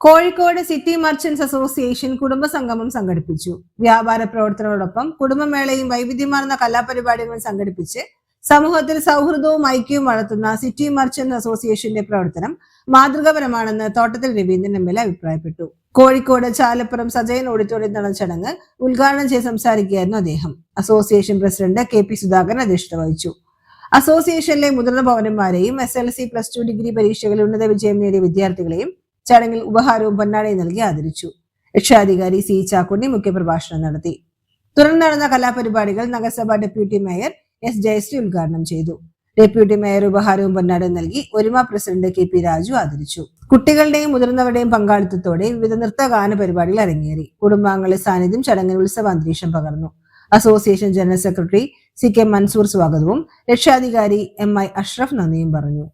Kozhikode city merchants association കുടുംബസംഗമം സംഘടിപ്പിച്ചു. വ്യാപാര പ്രവർത്തനങ്ങളോടൊപ്പം കുടുംബമേളയും വൈവിധ്യമാർന്ന കലാപരിപാടികളും സംഘടിപ്പിച്ച് സമൂഹത്തിൽ സൗഹൃദവും ഐക്യവും വളർത്തുന്ന സിറ്റി മർച്ചന്റ് അസോസിയേഷന്റെ പ്രവർത്തനം മാതൃകാപരമാണെന്ന് Thottathil Raveendran M L A അഭിപ്രായപ്പെട്ടു. കോഴിക്കോട് ചാലപ്പുറം സജയൻ ഓഡിറ്റോറിയം നടന്ന ചടങ്ങ് ഉദ്ഘാടനം ചെയ്ത് സംസാരിക്കുകയായിരുന്നു അദ്ദേഹം. Association president K P Sudhakaran അധ്യക്ഷത വഹിച്ചു. അസോസിയേഷനിലെ മുതിർന്ന പൗരന്മാരെയും SLC +2 ഡിഗ്രി പരീക്ഷകളിൽ ഉന്നത വിജയം നേടിയ വിദ്യാർത്ഥികളെയും ചടങ്ങിൽ ഉപഹാരവും പൊന്നാടയും നൽകി ആദരിച്ചു. രക്ഷാധികാരി സി ചാക്കുണ്ണി മുഖ്യപ്രഭാഷണം നടത്തി. തുടർന്ന് നടന്ന കലാപരിപാടികൾ നഗരസഭ ഡെപ്യൂട്ടി മേയർ S ജയശ്രീ ഉദ്ഘാടനം ചെയ്തു. ഡെപ്യൂട്ടി മേയർ ഉപഹാരവും പൊന്നാടയും നൽകി ഒരുമ പ്രസിഡന്റ് കെ പി രാജു ആദരിച്ചു. കുട്ടികളുടെയും മുതിർന്നവരുടെയും പങ്കാളിത്തത്തോടെ വിവിധ നൃത്തഗാന പരിപാടികൾ അരങ്ങേറി. കുടുംബാംഗങ്ങളുടെ സാന്നിധ്യം ചടങ്ങിൽ ഉത്സവ അന്തരീക്ഷം പകർന്നു. Association general secretary CK Mansoor സ്വാഗതവും രക്ഷാധികാരി MI അഷ്റഫ് നന്ദിയും പറഞ്ഞു.